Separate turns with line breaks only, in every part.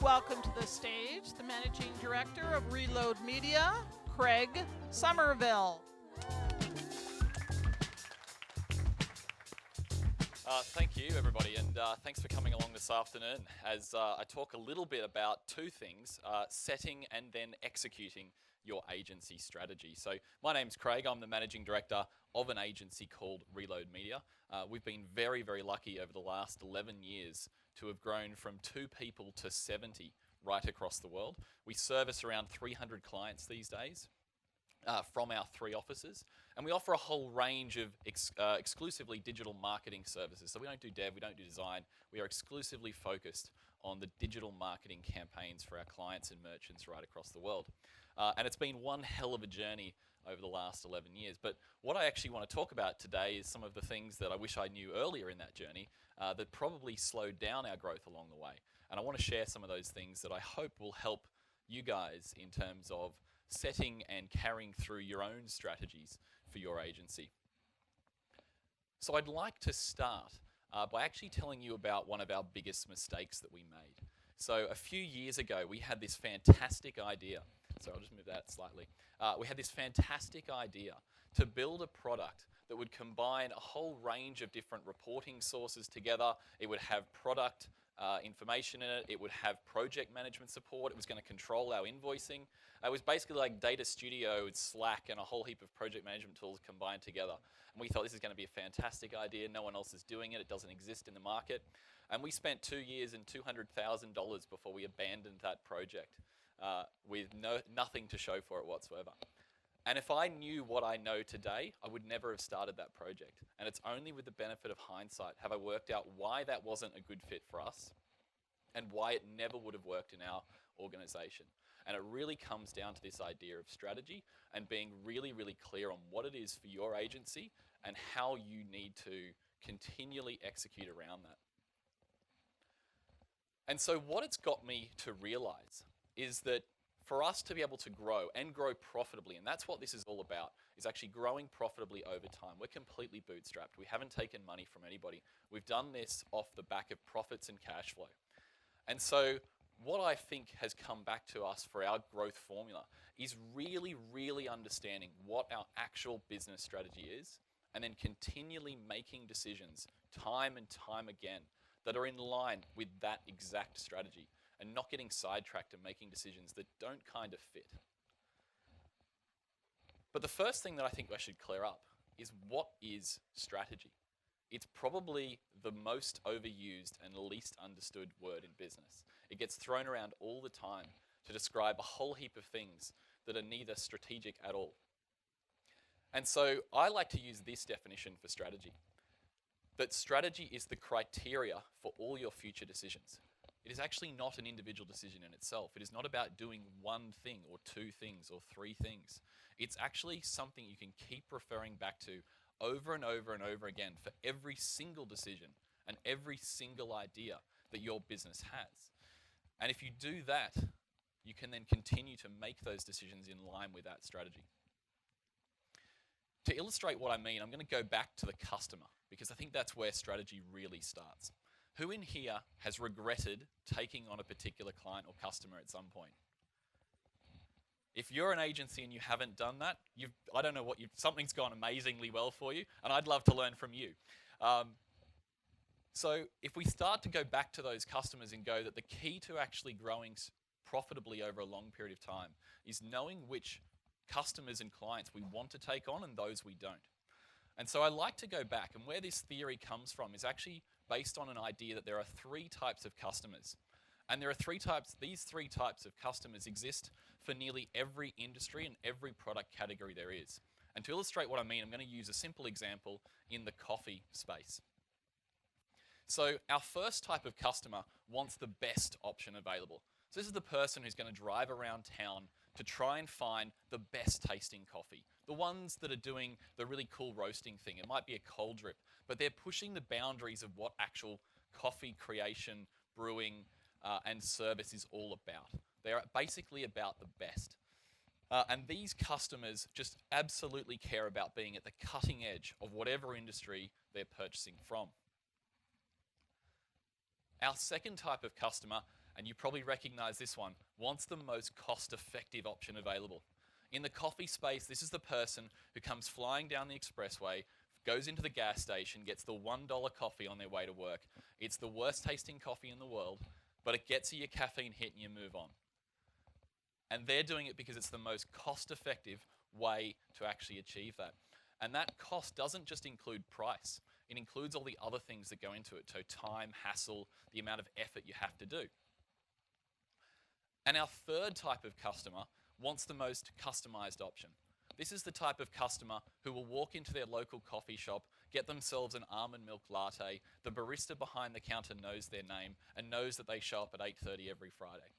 Welcome to the stage, the Managing Director of Reload Media, Craig Somerville.
Thank you, everybody, and thanks for coming along this afternoon as I talk a little bit about two things, setting and then executing your agency strategy. So my name's Craig. I'm the Managing Director of an agency called Reload Media. We've been very, very lucky over the last 11 years to have grown from 2 people to 70 right across the world. We service around 300 clients these days. From our 3 offices, and we offer a whole range of exclusively digital marketing services. So we don't do dev, we don't do design, we are exclusively focused on the digital marketing campaigns for our clients and merchants right across the world. And it's been one hell of a journey over the last 11 years. But what I actually want to talk about today is some of the things that I wish I knew earlier in that journey that probably slowed down our growth along the way. And I want to share some of those things that I hope will help you guys in terms of setting and carrying through your own strategies for your agency. So I'd like to start by actually telling you about one of our biggest mistakes that we made. So a few years ago, we had this fantastic idea. So I'll just move that slightly. We had this fantastic idea to build a product that would combine a whole range of different reporting sources together. It would have product information in it. It would have project management support. It was going to control our invoicing. It was basically like Data Studio with Slack and a whole heap of project management tools combined together. And we thought this is going to be a fantastic idea. No one else is doing it. It doesn't exist in the market. And we spent 2 years and $200,000 before we abandoned that project with nothing to show for it whatsoever. And if I knew what I know today, I would never have started that project. And it's only with the benefit of hindsight have I worked out why that wasn't a good fit for us and why it never would have worked in our organization. And it really comes down to this idea of strategy and being really, really clear on what it is for your agency and how you need to continually execute around that. And so what it's got me to realize is that for us to be able to grow and grow profitably, and that's what this is all about, is actually growing profitably over time. We're completely bootstrapped. We haven't taken money from anybody. We've done this off the back of profits and cash flow. And so what I think has come back to us for our growth formula is really, really understanding what our actual business strategy is and then continually making decisions time and time again that are in line with that exact strategy, and not getting sidetracked and making decisions that don't kind of fit. But the first thing that I think I should clear up is, what is strategy? It's probably the most overused and least understood word in business. It gets thrown around all the time to describe a whole heap of things that are neither strategic at all. And so I like to use this definition for strategy, that strategy is the criteria for all your future decisions. It is actually not an individual decision in itself. It is not about doing one thing or 2 things or 3 things. It's actually something you can keep referring back to over and over and over again for every single decision and every single idea that your business has. And if you do that, you can then continue to make those decisions in line with that strategy. To illustrate what I mean, I'm going to go back to the customer, because I think that's where strategy really starts. Who in here has regretted taking on a particular client or customer at some point? If you're an agency and you haven't done that, I don't know what something's gone amazingly well for you, and I'd love to learn from you. So if we start to go back to those customers and go that the key to actually growing profitably over a long period of time is knowing which customers and clients we want to take on and those we don't. And so I like to go back, and where this theory comes from is actually based on an idea that there are 3 types of customers. And there are 3 types, these 3 types of customers exist for nearly every industry and every product category there is. And to illustrate what I mean, I'm going to use a simple example in the coffee space. So our first type of customer wants the best option available. So this is the person who's going to drive around town to try and find the best tasting coffee. The ones that are doing the really cool roasting thing. It might be a cold drip, but they're pushing the boundaries of what actual coffee creation, brewing, and service is all about. They are basically about the best. And these customers just absolutely care about being at the cutting edge of whatever industry they're purchasing from. Our second type of customer and you probably recognize this one, wants the most cost-effective option available. In the coffee space, this is the person who comes flying down the expressway, goes into the gas station, gets the $1 coffee on their way to work. It's the worst tasting coffee in the world, but it gets you your caffeine hit and you move on. And they're doing it because it's the most cost-effective way to actually achieve that. And that cost doesn't just include price. It includes all the other things that go into it. So time, hassle, the amount of effort you have to do. And our third type of customer wants the most customized option. This is the type of customer who will walk into their local coffee shop, get themselves an almond milk latte. The barista behind the counter knows their name and knows that they show up at 8:30 every Friday.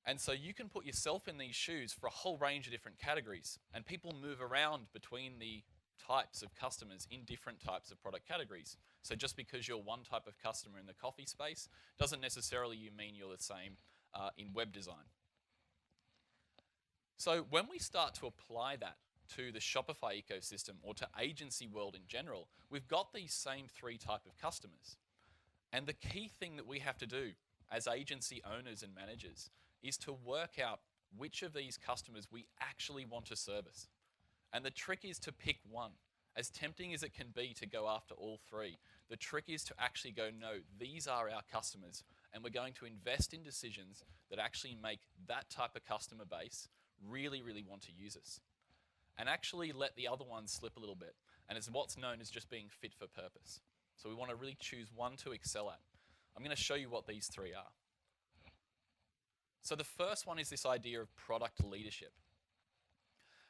And so you can put yourself in these shoes for a whole range of different categories, and people move around between the types of customers in different types of product categories. So just because you're one type of customer in the coffee space doesn't necessarily mean you're the same in web design. So when we start to apply that to the Shopify ecosystem or to agency world in general, we've got these same three types of customers. And the key thing that we have to do as agency owners and managers is to work out which of these customers we actually want to service. And the trick is to pick one. As tempting as it can be to go after all three, the trick is to actually go, no, these are our customers, and we're going to invest in decisions that actually make that type of customer base really, really want to use us. And actually let the other ones slip a little bit. And it's what's known as just being fit for purpose. So we want to really choose one to excel at. I'm going to show you what these three are. So the first one is this idea of product leadership.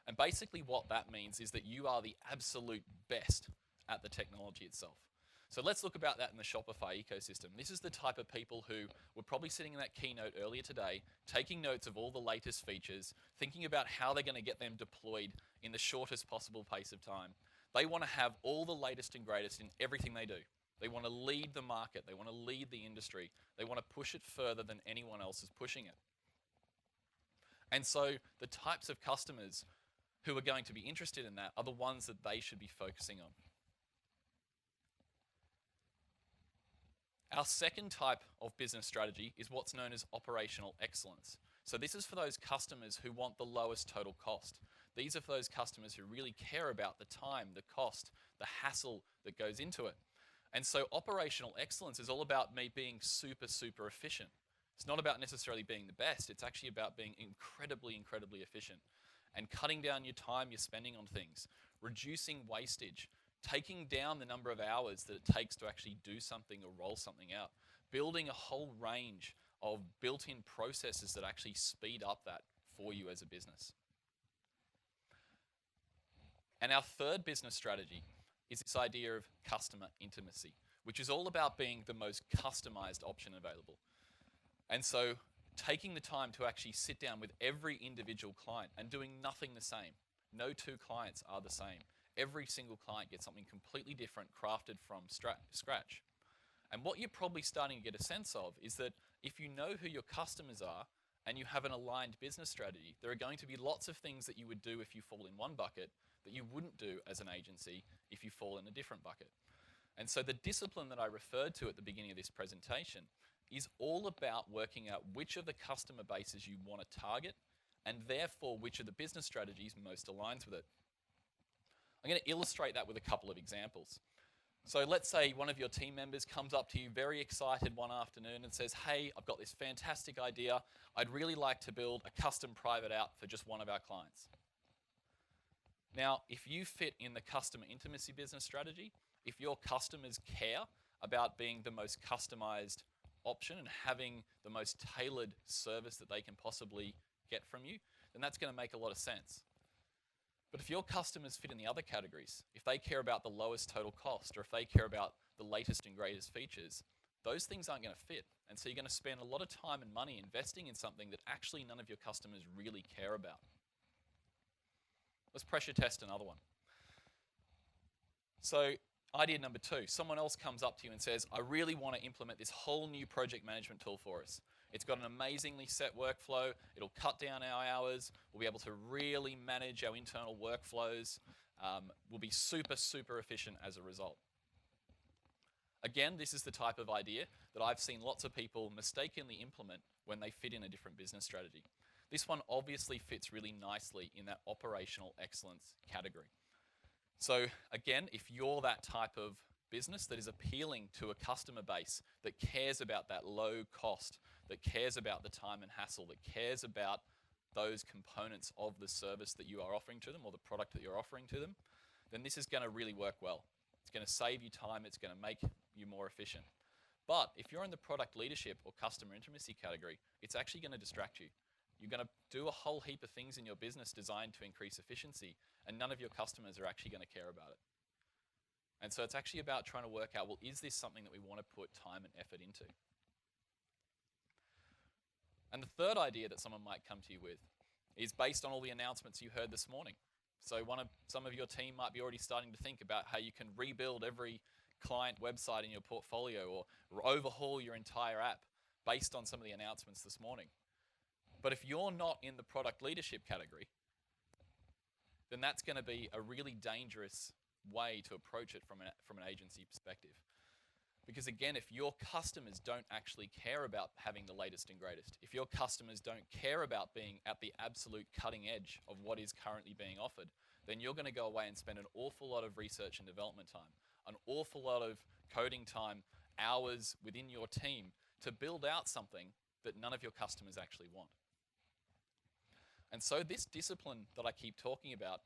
And basically what that means is that you are the absolute best at the technology itself. So let's look about that in the Shopify ecosystem. This is the type of people who were probably sitting in that keynote earlier today, taking notes of all the latest features, thinking about how they're going to get them deployed in the shortest possible pace of time. They want to have all the latest and greatest in everything they do. They want to lead the market. They want to lead the industry. They want to push it further than anyone else is pushing it. And so the types of customers who are going to be interested in that are the ones that they should be focusing on. Our second type of business strategy is what's known as operational excellence. So this is for those customers who want the lowest total cost. These are for those customers who really care about the time, the cost, the hassle that goes into it. And so operational excellence is all about me being super, super efficient. It's not about necessarily being the best. It's actually about being incredibly, incredibly efficient and cutting down your time you're spending on things, reducing wastage, taking down the number of hours that it takes to actually do something or roll something out, building a whole range of built-in processes that actually speed up that for you as a business. And our third business strategy is this idea of customer intimacy, which is all about being the most customized option available. And so taking the time to actually sit down with every individual client and doing nothing the same. No two clients are the same. Every single client gets something completely different, crafted from scratch. And what you're probably starting to get a sense of is that if you know who your customers are and you have an aligned business strategy, there are going to be lots of things that you would do if you fall in one bucket that you wouldn't do as an agency if you fall in a different bucket. And so the discipline that I referred to at the beginning of this presentation is all about working out which of the customer bases you want to target and therefore which of the business strategies most aligns with it. I'm going to illustrate that with a couple of examples. So let's say one of your team members comes up to you very excited one afternoon and says, hey, I've got this fantastic idea. I'd really like to build a custom private app for just one of our clients. Now, if you fit in the customer intimacy business strategy, if your customers care about being the most customized option and having the most tailored service that they can possibly get from you, then that's going to make a lot of sense. But if your customers fit in the other categories, if they care about the lowest total cost or if they care about the latest and greatest features, those things aren't going to fit. And so you're going to spend a lot of time and money investing in something that actually none of your customers really care about. Let's pressure test another one. So idea number 2, someone else comes up to you and says, I really want to implement this whole new project management tool for us. It's got an amazingly set workflow. It'll cut down our hours. We'll be able to really manage our internal workflows. We'll be super, super efficient as a result. Again, this is the type of idea that I've seen lots of people mistakenly implement when they fit in a different business strategy. This one obviously fits really nicely in that operational excellence category. So again, if you're that type of business that is appealing to a customer base that cares about that low cost, that cares about the time and hassle, that cares about those components of the service that you are offering to them or the product that you're offering to them, then this is going to really work well. It's going to save you time, it's going to make you more efficient. But if you're in the product leadership or customer intimacy category, it's actually going to distract you. You're going to do a whole heap of things in your business designed to increase efficiency, and none of your customers are actually going to care about it. And so it's actually about trying to work out, well, is this something that we want to put time and effort into? And the third idea that someone might come to you with is based on all the announcements you heard this morning. So some of your team might be already starting to think about how you can rebuild every client website in your portfolio or overhaul your entire app based on some of the announcements this morning. But if you're not in the product leadership category, then that's going to be a really dangerous way to approach it from an agency perspective. Because again, if your customers don't actually care about having the latest and greatest, if your customers don't care about being at the absolute cutting edge of what is currently being offered, then you're going to go away and spend an awful lot of research and development time, an awful lot of coding time, hours within your team to build out something that none of your customers actually want. And so this discipline that I keep talking about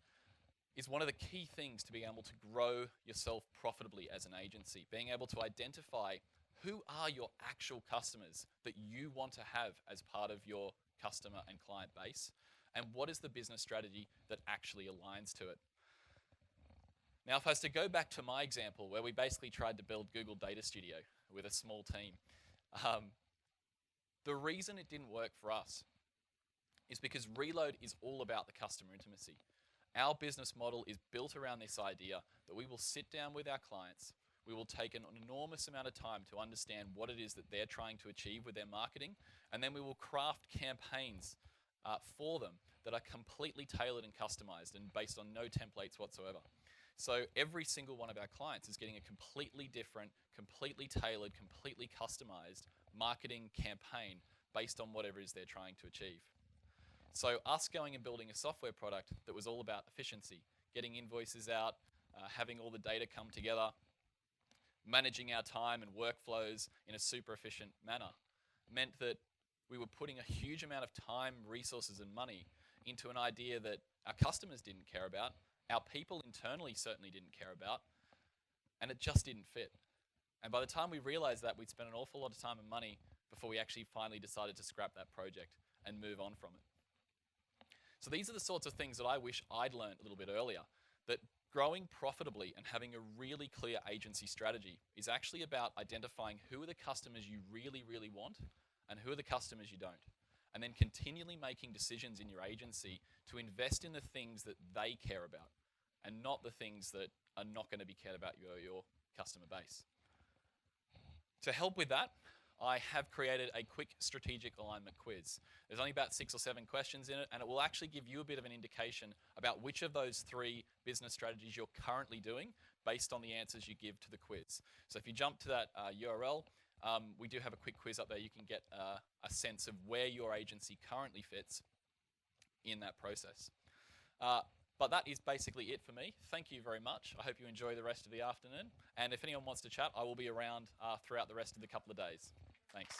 is one of the key things to being able to grow yourself profitably as an agency, being able to identify who are your actual customers that you want to have as part of your customer and client base, and what is the business strategy that actually aligns to it. Now, if I was to go back to my example where we basically tried to build Google Data Studio with a small team, the reason it didn't work for us is because Reload is all about the customer intimacy. Our business model is built around this idea that we will sit down with our clients, we will take an enormous amount of time to understand what it is that they're trying to achieve with their marketing, and then we will craft campaigns for them that are completely tailored and customized and based on no templates whatsoever. So every single one of our clients is getting a completely different, completely tailored, completely customized marketing campaign based on whatever it is they're trying to achieve. So us going and building a software product that was all about efficiency, getting invoices out, having all the data come together, managing our time and workflows in a super efficient manner, meant that we were putting a huge amount of time, resources, and money into an idea that our customers didn't care about, our people internally certainly didn't care about, and it just didn't fit. And by the time we realized that, we'd spent an awful lot of time and money before we actually finally decided to scrap that project and move on from it. So these are the sorts of things that I wish I'd learned a little bit earlier, that growing profitably and having a really clear agency strategy is actually about identifying who are the customers you really, really want and who are the customers you don't. And then continually making decisions in your agency to invest in the things that they care about and not the things that are not going to be cared about your customer base. To help with that, I have created a quick strategic alignment quiz. There's only about 6 or 7 questions in it, and it will actually give you a bit of an indication about which of those 3 business strategies you're currently doing based on the answers you give to the quiz. So if you jump to that URL, we do have a quick quiz up there. You can get a sense of where your agency currently fits in that process. But that is basically it for me. Thank you very much. I hope you enjoy the rest of the afternoon. And if anyone wants to chat, I will be around throughout the rest of the couple of days. Thanks.